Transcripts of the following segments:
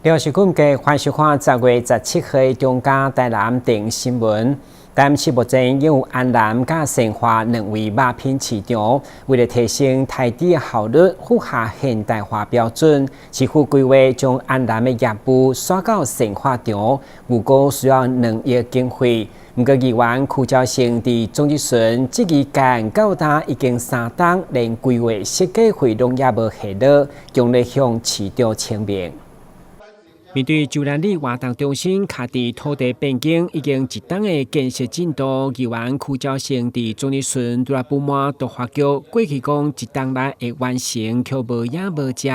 廖时坤嘅欢喜看10月17日中嘉台南电新闻。台南市目前有安南甲成华2位肉品市场，为了提升台地的效率，符合现代化标准，市府规划将安南的业务刷到成华场，预估需要2亿经费。不过，议员区兆成伫总集选这个干到达已经3档，连规划设计费用也无下落，强烈向市场请命。面对州南里活动中心卡伫土地边境已经一档的建设进度，议员区兆成伫总日顺对不满都发局过去讲一档内会完成，却无影无迹，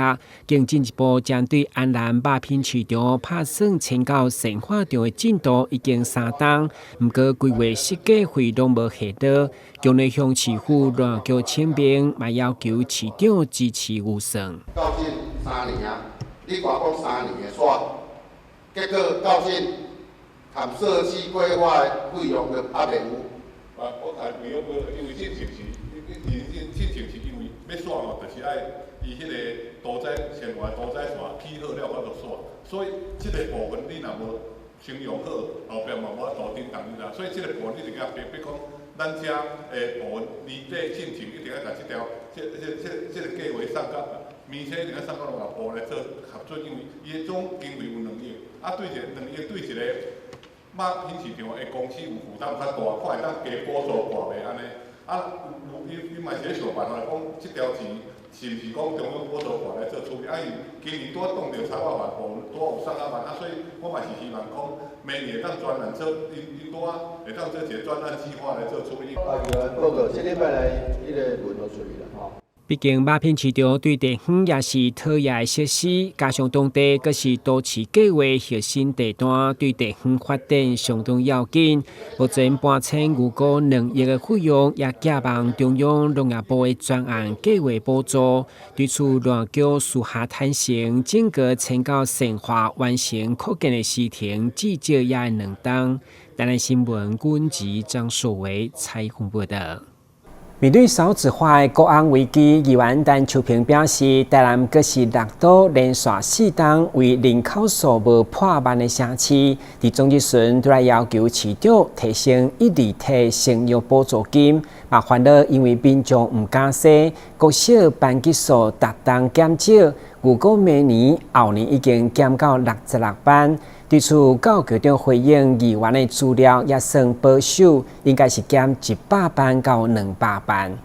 更进一步针对安南肉品市场拍算迁到成华场的进度已经3档，不过规划设计费用无下落，强烈向市府乱局请兵，也要求市长支持预算。到近3年啊！你讲3年的煞，结果到现含设计规划的费用都还袂有。我谈费用无，因为进前期因为要煞嘛，就是爱伊迄个屠宰生活屠宰线起好了，我就煞。所以这个部分你若无形容好，后壁嘛无法度顶动你啦。所以这个部分你一定要比讲，咱遮的部分年底进前一定要把这条这个计划送到。而且一定要送到农业部来做合作，因为伊总经费有2亿，对一个2亿对一个肉品市场的公司有负担较大，看会当加补助偌袂安尼。伊嘛是咧想办法讲，这条钱是毋是讲中央补助偌来做处理？因为今年拄挡着300万户，拄有300万，所以我嘛是希望讲，明年会当专栏做，伊拄会当做一个专案计划来做处理。报告，这礼拜来迄个轮到处理了吼。毕竟肉品市场对地方也是讨厌的设施，加上当地更是都市计划核心地段，对地方发展相当要紧。目前搬迁预估2亿的费用，也寄望中央农业部的专案计划补助。对此乱局私下坦承，整个迁到成华完成扩建的时程至少也2档。台南新闻军籍张硕维采访报道。面对少子化的国安危机，议员陈秋平表示，台南阁是6都连续4档为人口数无破万的城市，伫总日顺都来要求市长提升1、2梯生育补助金，也烦恼因为民众唔敢生，国小班级数逐档减少，预估明年后年已经减到66班。对此，教育局长回应，议员的资料也算保守，应该是减100班到200班。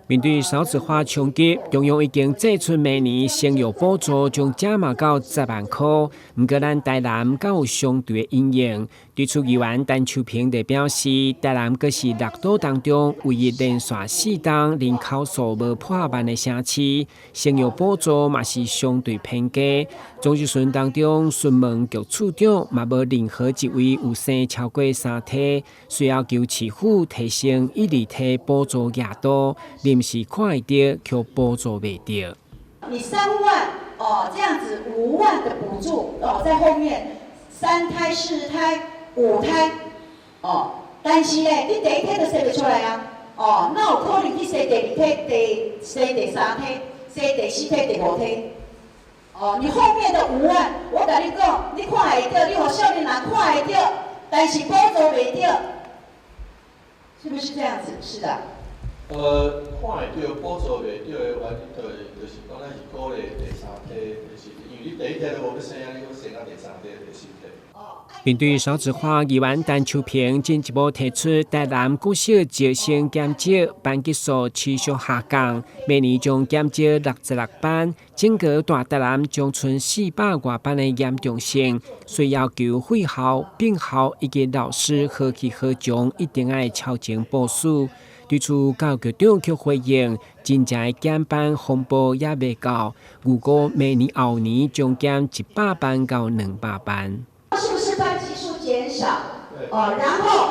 面对少子化冲击，中央已经祭出明年生育补助，将加码到10万块。不过，咱台南敢有相对的应用。对此，议员陈秋平就表示，台南阁是6都当中唯一连续4档人口数无破万的城市，生育补助嘛是相对偏低。总日顺当中，询问局处长嘛无任何一位有生超过3梯，需要求市府提升1、2梯补助额度。临时看会到，却补助袂到。你3万这样子5万的补助在后面3胎、4胎、5胎但是呢，你第1梯就生不出来啊那有可能去生第2梯、生第3梯、生第4梯、第5梯你后面的5万，我跟你讲，你看会到，你互少年人看会到，但是补助袂到，是不是这样子？是的。看会到补助袂到的原因，就是讲咱是鼓励第3梯，就是因为你第1梯都无要生你要生到第3梯、第4梯。面对少子化，议员陈秋平进一步提出，台南国小招生减少，班级数持续下降，明年将减少66班，整个大台南将存400多班的严重性，需要求会校、并校以及老师何去何从，一定要超前部署。对此，教育局长却回应，真正的减班风波也未到，预估明年后年将减100班到200班。是不是班级数减少？然后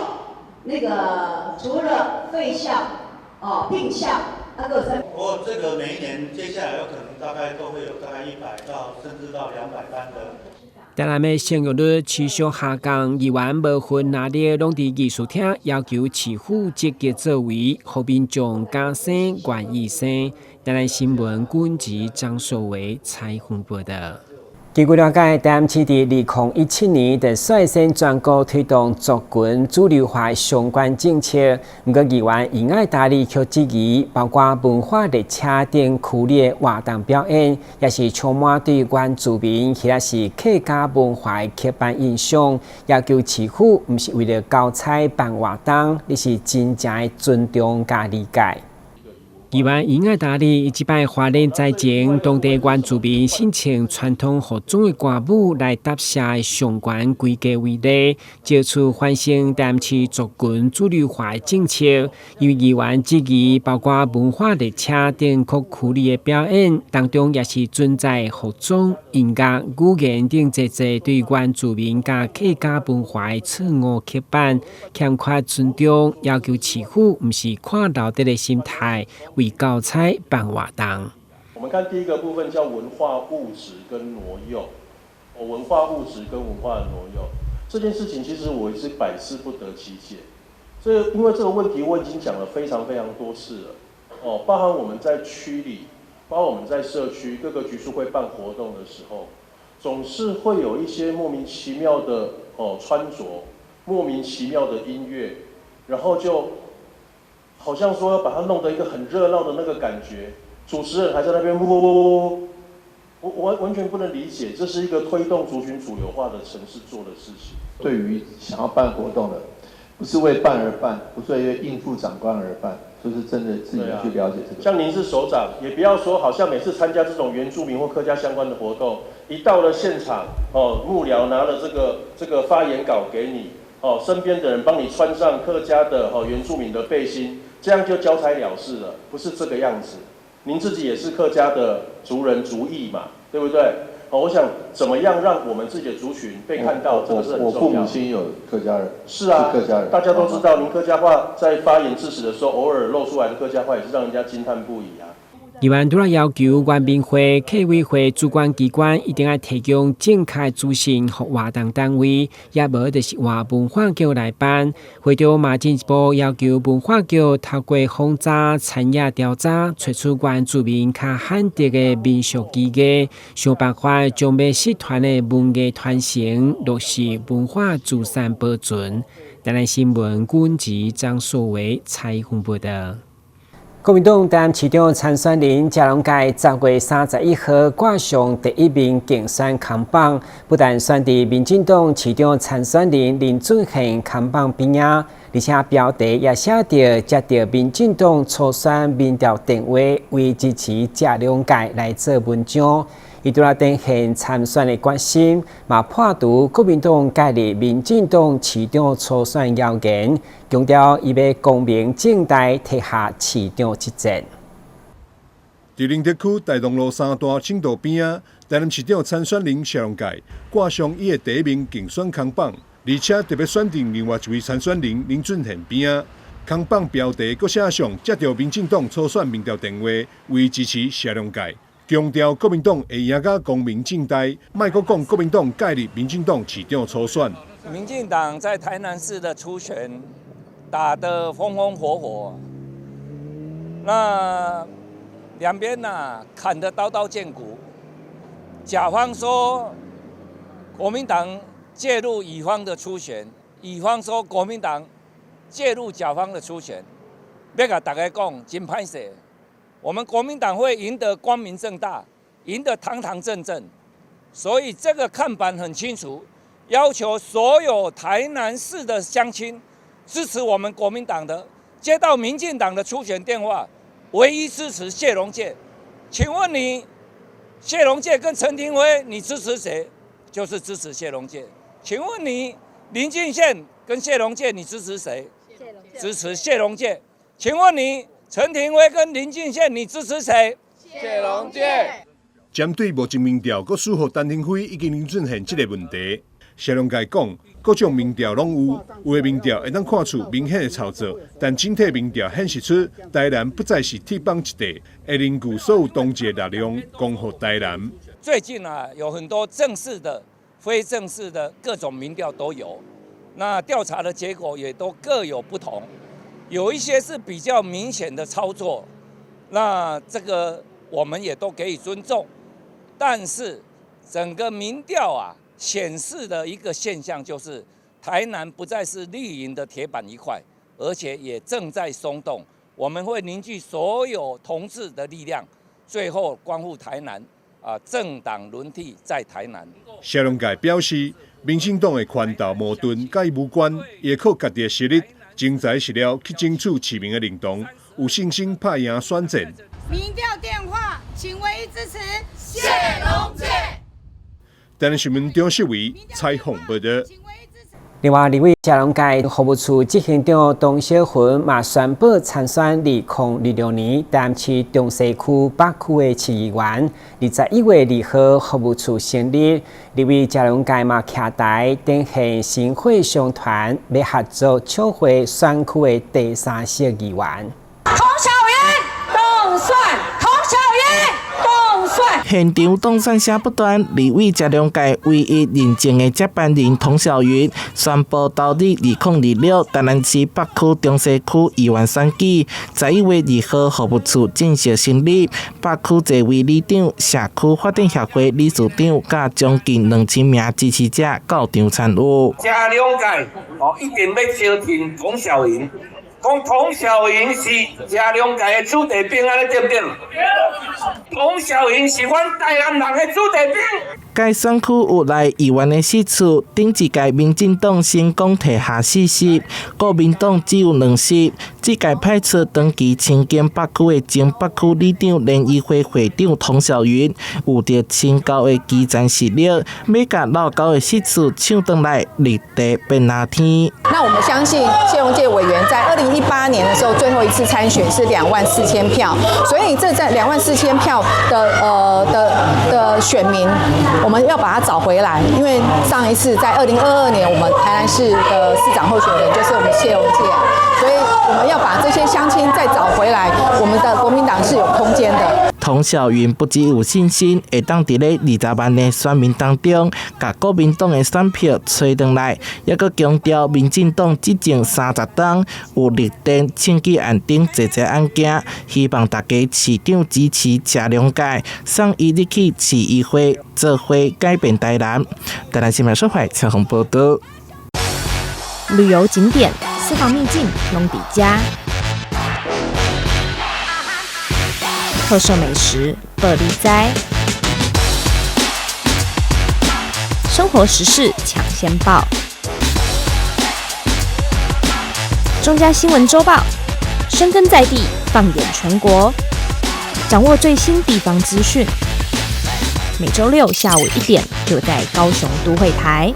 那个除了废校、并校，不过这个每一年接下来有可能大概都会有大概100到甚至到200班的。台南的生育率持续下降，议员无分哪里拢伫艺术厅要求市府积极作为，互民众敢生愿意生。台南新闻军籍张硕维采访报道。據據了解，台南市伫2017年就率先全國推動族群主流化相關政策，不過議員以愛大利卻質疑，包括文化列車等區裡的活動表演，也是充滿對原住民或者是客家文化的刻板印象，要求市府不是為了交差辦活動，而是真正的尊重加理解。議員以愛大利即擺花蓮在前當地原住民申請傳統服裝的歌舞來搭寫相關規格為例，借此反省台南市族群主流化的政策。因為議員質疑，包括文化列車等各區裡的表演當中，也是存在服裝、音樂、語言等儕對原住民甲客家文化的錯誤刻板，欠缺尊重，要求市府不是看道德的心態。交差辦活動。我們看第一個部分叫文化物質跟挪用，文化物質跟文化的挪用這件事情，其實我一直百思不得其解。因為這個問題我已經講了非常非常多次了，包含我們在區裡，包括我們在社區各個局處會辦活動的時候，總是會有一些莫名其妙的穿着，莫名其妙的音樂，然後就好像說要把它弄得一個很熱鬧的那個感覺，主持人還在那邊嗚，我完全不能理解，這是一個推動族群主流化的城市做的事情。對於想要辦活動的，不是為辦而辦，不是為應付長官而辦，就是真的自己去了解這個。像您是首長，也不要說好像每次參加這種原住民或客家相關的活動，一到了現場，幕僚拿了這個發言稿給你，身邊的人幫你穿上客家的原住民的背心。這樣就交差了事了，不是這個樣子。您自己也是客家的族人族裔嘛，對不對？我想怎麼樣讓我們自己的族群被看到，這個是很重要。我父母親有客家人，是啊，客家人，大家都知道，您客家話在發言致辭的時候，偶爾露出來的客家話，也是讓人家驚嘆不已啊。議員除了要求原民會、客委會主管機關一定要提供正確資訊給活動單位，也無就是換文化局來辦。會長馬進一步要求文化局透過訪查、產業調查，找出原住民較罕見的民俗技藝，想辦法將美術團的文藝傳承落實文化資產保存。台南新聞軍籍張素維採訪報道。國民黨台南市長參選人謝龍介10月31號掛上第一名競選扛棒，不但選在民進黨市長參選人林俊憲扛棒邊仔，而且標題也寫着接到民進黨初選民調電話，為支持謝龍介來做文章。伊除了展現參選的決心，嘛破除國民黨介入民進黨市長初選謠言，強調伊要光明正大踢下市長職責。在寧德區大同路三大請道邊仔，台南市長參選人謝龍介掛上伊的第一名競選扛棒，而且特別選定另外一位參選人林俊憲邊仔。扛棒標題閣寫上接到民進黨初選民調電話，為支持謝龍介。強調國民黨會贏甲光明正大，莫閣講國民黨介入民進黨市長初選。民進黨在台南市的初選打得風風火火，那兩邊砍得刀刀見骨。甲方說國民黨介入乙方的初選，乙方說國民黨介入甲方的初選，要甲大家講真歹勢。我們國民黨會贏得光明正大，贏得堂堂正正，所以這個看板很清楚，要求所有台南市的鄉親支持我們國民黨的，接到民進黨的初選電話，唯一支持謝龍介。請問你，謝龍介跟陳廷輝，你支持誰？就是支持謝龍介。請問你，林俊憲跟謝龍介，你支持誰？支持謝龍介。請問你？陳廷輝跟林俊憲，你支持誰？謝龍介。針對目前民調，閣輸予陳廷輝以及林俊憲這個問題，謝龍介講，各種民調攏有的民調會當看出明顯的操作，但整體民調顯示出台南不再是鐵板一塊，會凝聚所有同志的力量，攻獲台南。最近有很多正式的、非正式的各種民調都有，那調查的結果也都各有不同。有一些是比較明顯的操作，那這個我們也都給予尊重，但是整个民调啊显示的一个现象就是，台南不再是绿营的铁板一块，而且也正在松动。我们会凝聚所有同志的力量，最后光复台南。政党轮替在台南。谢龙介表示，民进党的宽大矛盾甲伊无关，也靠家己的实力、精彩实料去争取市民的认同，有信心拍赢选战。民调电话，请唯一支持谢龙介。台南新闻中视为采访报道。另外，立委谢龙介服务处执行长董小云嘛宣布参选2026年台南市中西区北区的市议员。21月2号服务处成立，立委谢龙介嘛徛台展现新会商团要合作抢回选区的第3席议员。童小云当选，童小云当选。现场当选声不断，立委谢龙介唯一认证的接班人童小云宣布投入2026台南市北区中西区议员选举。11月2号，服务处正式成立，北区座位里长、社区发展协会理事长，甲将近2000名支持者到场参与。谢龙介一定要招听童小云。讲童小云是谢龙介的子弟兵，安尼对不对？童小云是阮台南人的子弟兵。该选区有来议员的席次，顶一届民进党成功摕下4席，国民党只有2席。这届派出长期亲近北区的前北区里长联谊会会长童小云，有着清高的基层实力，要甲老高的席次抢回来，立地变哪天。那我们相信谢龙介委员在2018年的时候最后一次参选是24000票，所以这在24000票的选民，我们要把它找回来。因为上一次在2022年，我们台南市的市长候选人就是我们谢龙介，所以我们要把这些乡亲再找回来，我们的国民党是有空间的。童小云不只有信心，会当伫咧20万的选民当中，甲国民党的选票吹回来，也佮强调民进党执政30天有立定选举案顶侪案件，希望大家市长支持谢龙介，送伊入去市议会，做伙改变台南。台南新闻社会采访报道。旅游景点、私房秘境拢底家。特色美食乐力哉，生活时事抢先报，中嘉新闻周报，深耕在地，放眼全国，掌握最新地方资讯。每周6下午1点，就在高雄都会台。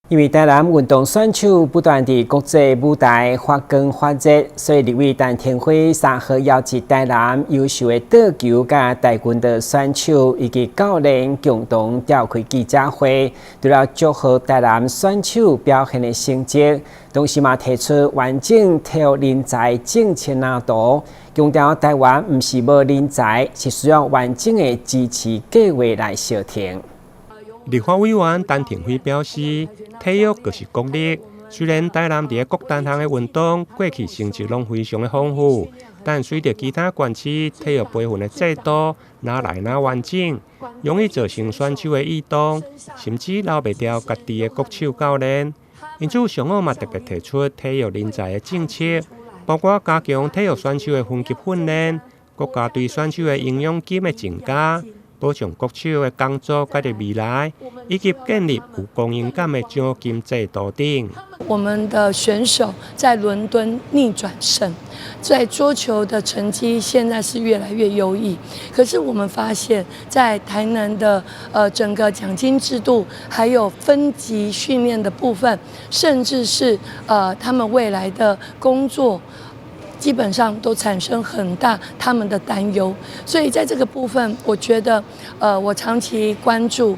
因为台南运动选手不断地国际舞台发光发热，所以立委陈天花3号邀请台南优秀的桌球甲跆拳道选手以及教练共同召开记者会，除了祝贺台南选手表现的成绩，同时嘛提出完整体育人才政策蓝图，强调台湾不是无人才，是需要完整的支持计划来消停。立法委员陈廷辉表示，体育就是国力。虽然台南伫各单项的运动过去成绩拢非常的丰富，但随着其他县市体育培训的制度哪来哪完整，容易造成选手的异动，甚至留袂掉家己的国手教练。因此，上午嘛特别提出体育人才的政策，包括加强体育选手的分级训练，国家对选手的营养金的增加。保障国手的工作甲的未来，以及建立有公平感的奖金制度等。我们的选手在伦敦逆转胜，在桌球的成绩现在是越来越优异。可是我们发现，在台南的整个奖金制度，还有分级训练的部分，甚至是他们未来的工作。基本上都产生很大他们的担忧，所以在这个部分，我觉得，我长期关注，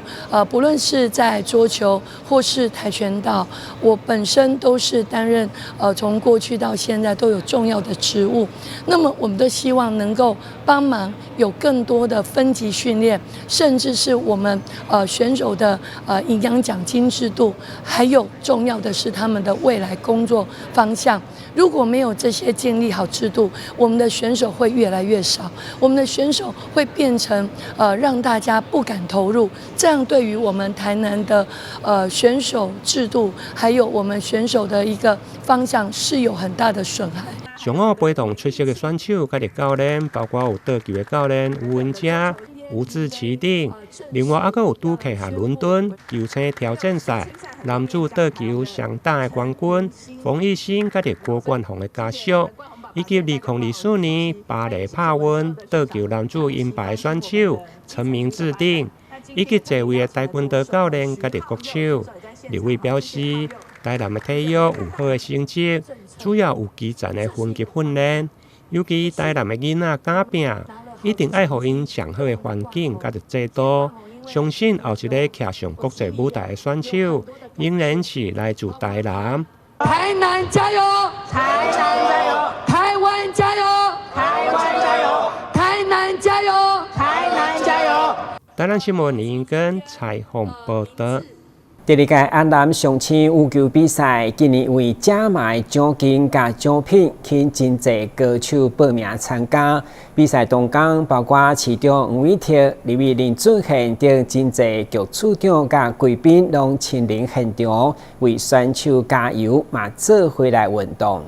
不论是在桌球或是跆拳道，我本身都是担任，从过去到现在都有重要的职务。那么，我们都希望能够帮忙有更多的分级训练，甚至是我们选手的营养奖金制度，还有重要的是他们的未来工作方向。如果没有这些建立立好制度，我们的选手会越来越少，我们的选手会变成让大家不敢投入，这样对于我们台南的选手制度，还有我们选手的一个方向是有很大的损害。上午陪同出席的选手甲教练，包括有倒球的教练吴文佳、吴志奇等，另外还有拄克下伦敦球星挑战赛男子倒球上大的冠军冯奕新甲郭冠宏的家属，以及2024年巴黎帕温倒球男子银牌选手陈明志等，以及这位的跆拳道教练甲国手。李伟表示，台南的体育有好的成绩，主要有基层的分级训练，尤其台南的囡仔打拼，一定爱互因上好的环境甲制度。相信后一个徛上国际舞台的选手，仍然是来自台南。台南加油！台南加油！台湾加油！台湾加油！台南加油！台南加油！台南新闻林根采访报道。第二届安南上青羽球比赛，今年为加码奖金加奖品，请真侪歌手报名参加。比赛当天，包括市长吴伟霆、立委林俊宪等真侪局处长甲贵宾，拢亲临现场为选手加油，嘛做回来运动。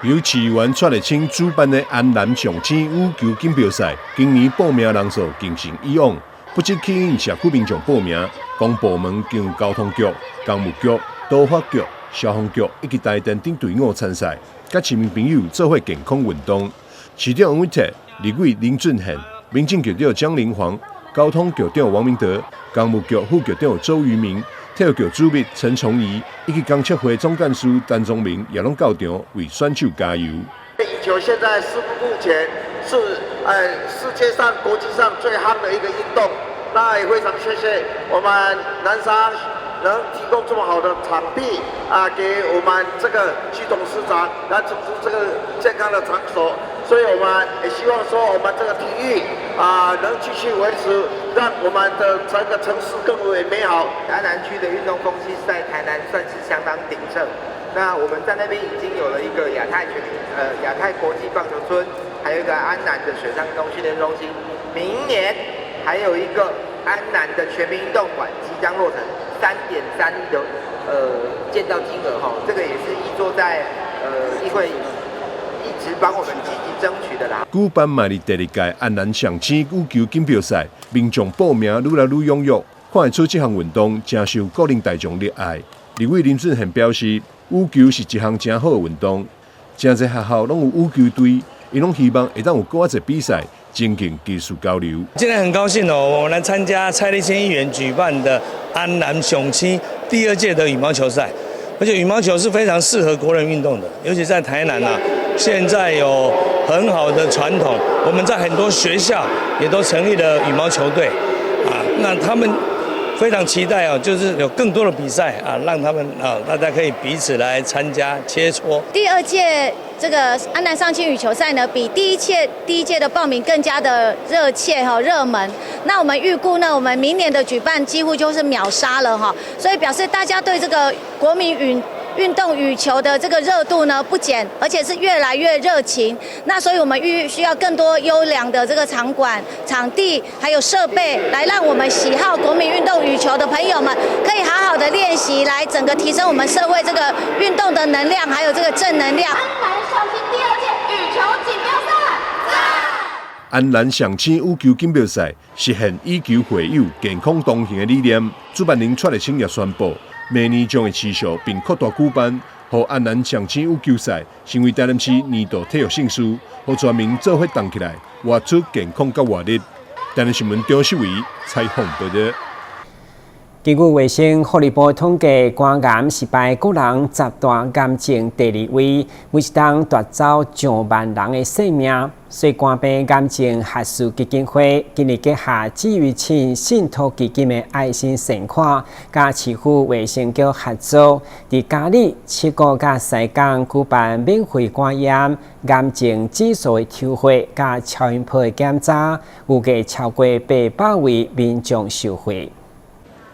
由市原蔡立青主办的安南上青羽球锦标赛，今年报名人数更胜以往。不止吸引社区民众报名，公部门更有交通局、公务局、都发局、消防局以及台电等队伍参赛，甲市民朋友做伙健康运动。市长吴伟霆、立委林俊宪、民政局长江玲煌、交通局长王明德、公务局副局长周渝民、体育局主秘陈崇仪以及港协会总干事陈宗明也拢到场为选手加油。羽球现在是目前是世界上、国际上最夯的一个运动。那也非常谢谢我们南商能提供这么好的场地给我们这个区董事长来组织这个健康的场所，所以我们也希望说我们这个体育能继续维持，让我们的整个城市更为美好。安南区的运动风气在台南算是相当鼎盛。那我们在那边已经有了一个亚太国际棒球村，还有一个安南的水上运动训练中心，明年还有一个安南的全民运动馆即将落成，3.3亿的建造金额哈，这个也是依托在议会一直帮我们积极争取的啦。举办迈入第二届安南上青羽球锦标赛，民众报名愈来愈踊跃，看得出这项运动真受国人大众热爱。立委林俊宪表示，羽球是一项真好的运动，真侪学校拢有羽球队，伊拢希望会当有更多比赛。增进技术交流。今天很高兴哦，我来参加蔡立青议员举办的安南雄青第2届的羽毛球赛，而且羽毛球是非常适合国人运动的，尤其在台南现在有很好的传统，我们在很多学校也都成立了羽毛球队那他们非常期待就是有更多的比赛让他们大家可以彼此来参加切磋。第2届这个安南上青羽球赛呢，比第一届的报名更加的热切热门。那我们预估呢，我们明年的举办几乎就是秒杀了所以表示大家对这个国民运动羽球的这个热度呢不减，而且是越来越热情。那所以我们需要更多优良的这个场馆、场地还有设备，来让我们喜好国民运动羽球的朋友们可以好好的练习，来整个提升我们社会这个运动的能量，还有这个正能量。上青第2届羽球锦标赛。安南上青羽球锦标赛实现以球会友、健康同行的理念。主办人蔡立青也宣布，明年将会持续并扩大举办，让安南上青羽球赛成为台南市年度体育盛事，让全民做伙动起来，活出健康甲活力。台南新闻张秀伟采访报道。根据卫生福利部统计，肝癌是排国人10大癌症第2位，每一天夺走上万人的性命。所以肝病癌症核数基金会今日结合至于亲信托基金的爱心善款，甲市府卫生局合作，伫嘉义7个甲西港举办免费肝炎、癌症指数的抽血甲超音波的检查，预计超过800位民众受惠。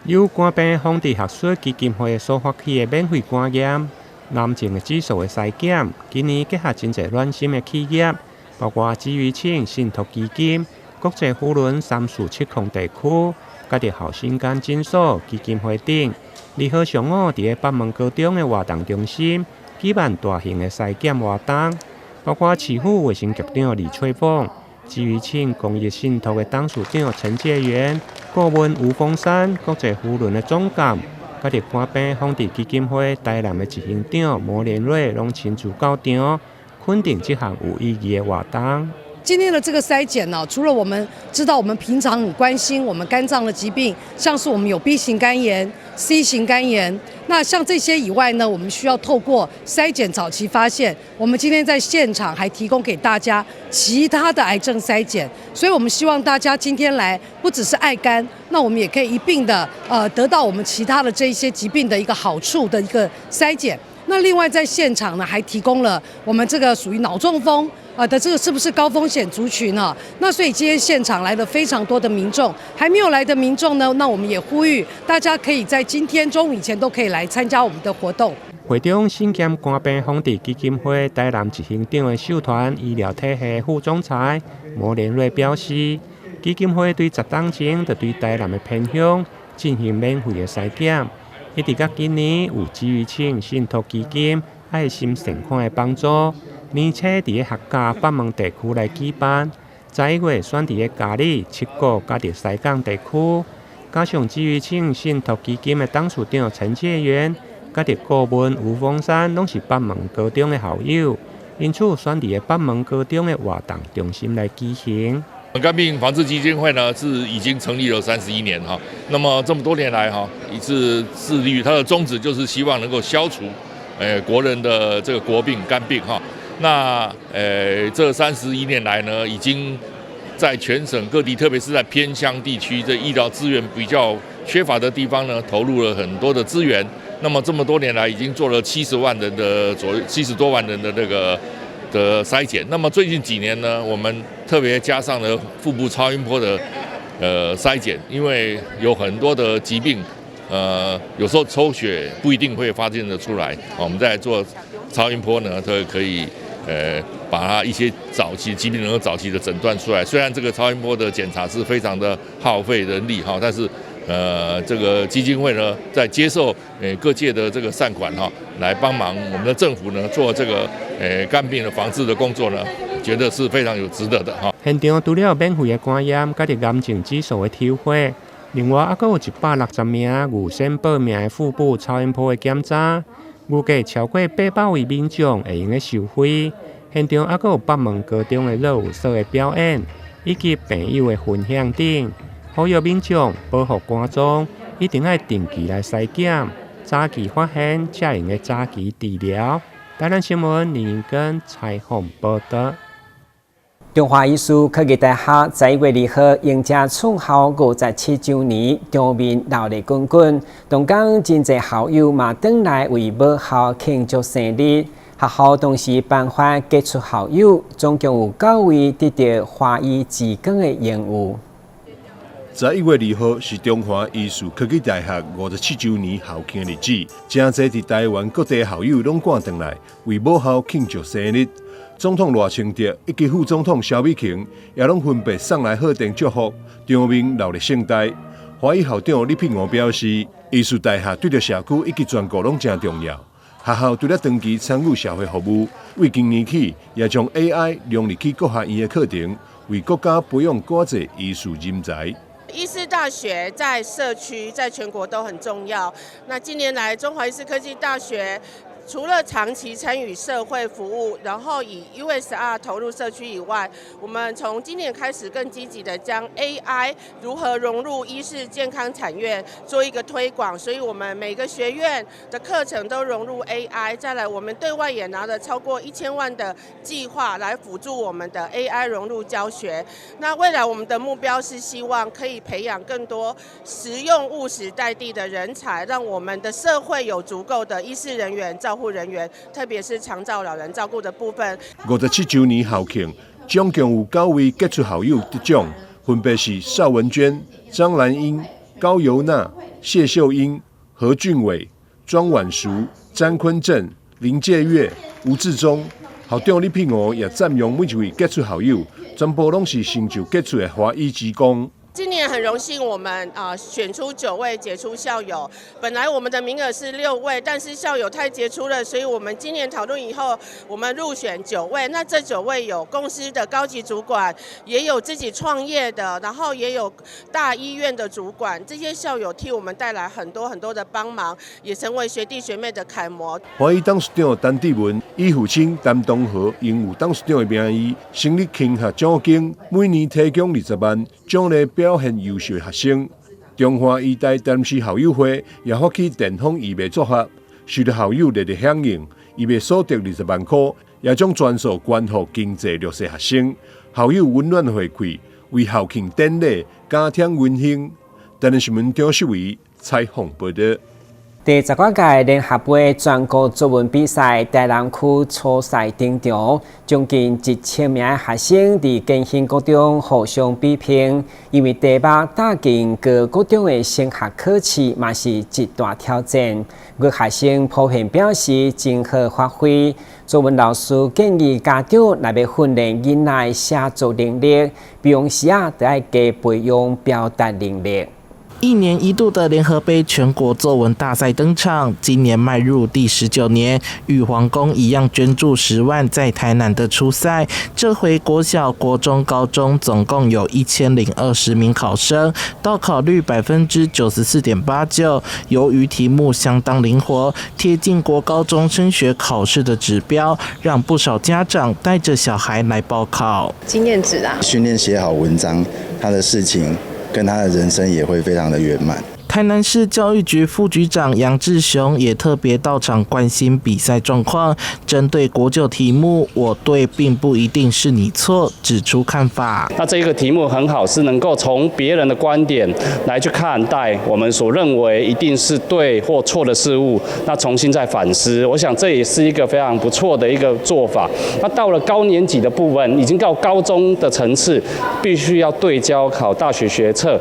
由肝病防治学术基金会所发起的免费肝炎、男性的指数的筛检，今年结合真侪暖心的企业，包括基于庆信托基金、国际扶轮3470地区、家己校新间诊所基金会等。2号上午伫北门高中的活动中心举办大型的筛检活动，包括市府卫生局长李翠凤、基于庆公益信托的董事长陈介元、顾问吴峰山、国际扶轮的总监。家己官兵访地基金会台南的执行长摩连瑞拢亲自到场，肯定这项有意义的活动。今天的这个筛检呢，除了我们知道我们平常很关心我们肝脏的疾病，像是我们有 B 型肝炎、C 型肝炎，那像这些以外呢，我们需要透过筛检早期发现。我们今天在现场还提供给大家其他的癌症筛检，所以我们希望大家今天来不只是爱肝，那我们也可以一并的得到我们其他的这一些疾病的一个好处的一个筛检。那另外在现场呢，还提供了我们这个属于脑中风的这个是不是高风险族群呢？那所以今天现场来了非常多的民众，还没有来的民众呢，那我们也呼吁大家可以在今天中午以前都可以来参加我们的活动。会长身兼肝病访地基金会台南执行长的秀团医疗体系副总裁摩连瑞表示，基金会对10档前就对台南的偏乡进行免费的筛检。一直到今年有基于庆信托基金爱心善款的帮助，而且伫客家北门地区来举办，11月选伫嘉义、七股甲伫西港地区，加上基于庆信托基金的董事长陈介元，甲伫顾问吴峰山，拢是北门高中的校友，因此选伫北门高中的活动中心来举行。肝病防治基金会呢是已经成立了31年哈，那么这么多年来哈，一直致力于它的宗旨就是希望能够消除国人的这个国病肝病哈。那这31年来呢，已经在全省各地，特别是在偏乡地区的医疗资源比较缺乏的地方呢，投入了很多的资源。那么这么多年来，已经做了70万人的70多万人的的筛检。那么最近几年呢，我们特别加上了腹部超音波的筛检，因为有很多的疾病，有时候抽血不一定会发现得出来，我们再做超音波呢，它可以把它一些早期疾病能够早期的诊断出来。虽然这个超音波的检查是非常的耗费人力哈，但是这个基金会呢，在接受各界的这个善款哈，来帮忙我们的政府呢做这个肝病的防治的工作呢，觉得是非常有值得的哈。现场除了免费的观验，甲癌症指数的抽血，另外还有160名预先报名的腹部超音波的检查，预计超过800位民众会用的收费。现场还有北门高中的热舞社的表演，以及朋友的分享等。呼吁民众保护肝脏，一定要定期来筛检，早期发现才用的早期治疗。台南新闻林英根采访报道。中华艺术科技大学11月2號迎接創校57周年，場面熱烈滾滾。同港真濟校友嘛轉來為母校慶祝生日。學校同時頒發傑出校友，總共有9位得到華裔之光的榮譽。11月2號是中華藝術科技大學57周年校慶日子，真濟佇台灣各地校友攏趕轉來為母校慶祝生日。總統賴清德以及副總統蕭美琴也攏分別送來賀電祝福，場面熱烈盛大。華裔校長李聘吳表示，藝術大學對着社區以及全國攏真重要。學校除了長期參與社會服務，為今年起也將 AI 融入去各學院的課程，為國家培養更多藝術人才。醫師大學在社區、在全國都很重要。那近年來，中華醫師科技大學除了長期參與社會服務，然後以 USR 投入社區以外，我們從今年開始更積極的將 AI 如何融入醫事健康產業做一個推廣，所以我們每個學院的課程都融入 AI。再來，我們對外也拿了超過1000萬的計劃來輔助我們的 AI 融入教學。那未來我們的目標是希望可以培養更多實用務實在地的人才，讓我們的社會有足夠的醫事人員、照護人員，特別是長照老人照顧的部分。57周年校慶，總共有9位傑出校友得獎，分別是邵文娟、張蘭英、高尤娜、謝秀英、何俊偉、莊婉淑、詹坤正、林介月、吴志忠、校长李品娥也赞扬每一位杰出校友，全部拢是成就杰出的华裔职工。今年很荣幸，我们选出9位杰出校友。本来我们的名额是6位，但是校友太杰出了，所以我们今年讨论以后，我们入选9位。那这9位有公司的高级主管，也有自己创业的，然后也有大医院的主管。这些校友替我们带来很多的帮忙，也成为学弟学妹的楷模。华裔董事长陈志文，伊父亲陈东和拥有董事长的名誉，成立庆学奖金，每年提供20万，奖励表现优秀的学生。中华医大台南市校友会也发起电风义卖作法，受到校友热烈响应，义卖所得20万块，也将全数捐予经济弱势学生。校友温暖回馈，为校庆典礼加添温馨。台南新闻张秀维采访报道。第19届联合杯全国作文比赛台南区初赛登场，将近1000名学生伫艰辛国中互相比拼，因为题目打进各国中的升学考试，嘛是一大挑战。各学生普遍表示真好发挥。作文老师建议家长若要训练囡仔写作能力，比方时就要加培养表达能力。1年一度的联合杯全国作文大赛登场，今年迈入第19年，与皇宫一样捐助10万在台南的初赛。这回国小、国中、高中总共有1020名考生，到考率94.89%。由于题目相当灵活，贴近国高中升学考试的指标，让不少家长带着小孩来报考。经验值啊，训练写好文章，他的事情跟他的人生也会非常的圆满。台南市教育局副局长杨志雄也特别到场关心比赛状况，针对国9题目，我对并不一定是你错，指出看法。那这个题目很好，是能够从别人的观点来去看待我们所认为一定是对或错的事物，那重新再反思。我想这也是一个非常不错的一个做法。那到了高年级的部分，已经到高中的层次，必须要对焦考大学学测。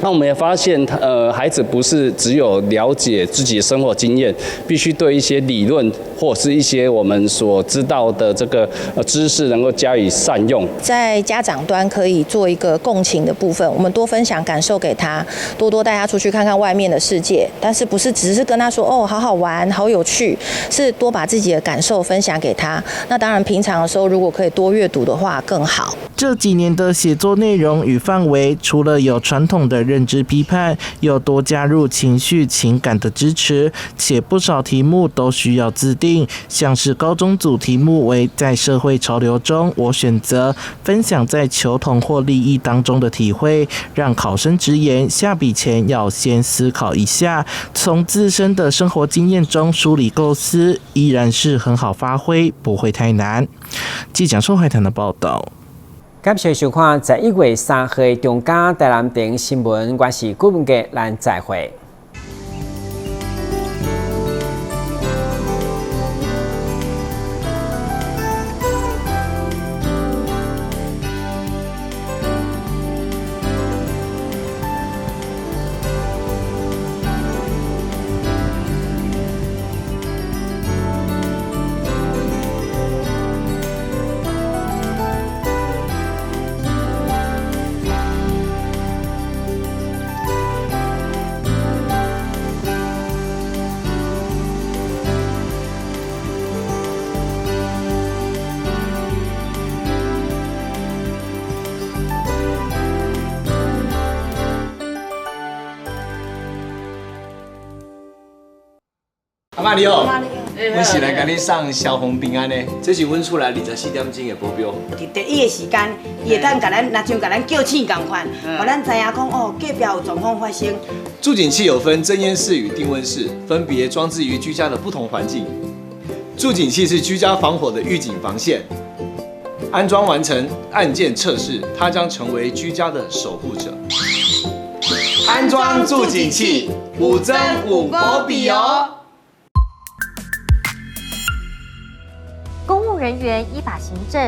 那我们也发现，孩子不是只有了解自己的生活经验，必须对一些理论或是一些我们所知道的这个知识能够加以善用。在家长端可以做一个共情的部分，我们多分享感受给他，多多带他出去看看外面的世界，但是不是只是跟他说哦好好玩、好有趣，是多把自己的感受分享给他。那当然，平常的时候如果可以多阅读的话更好。这几年的写作内容与范围，除了有传统的认知批判，又多加入情绪情感的支持，且不少题目都需要自定，像是高中组题目为在社会潮流中我选择，分享在求同或利益当中的体会，让考生直言下笔前要先思考一下，从自身的生活经验中梳理构思，依然是很好发挥，不会太难。记者宋海棠的报道。感谢收看11月3日中嘉台南电新闻，我是顾文杰，咱再会。阿妈你好，我是来跟你送消防平安的，这是阮厝内24点钟的保镖。伫第一个时间，伊会当甲咱，若像甲咱叫醒共款，互咱知影讲哦，隔壁有状况发生。助警器有分侦烟室与定温室，分别装置于居家的不同环境。助警器是居家防火的预警防线，安装完成，按键测试，它将成为居家的守护者。安装助警器，5增5保庇哦。公务人员依法行政，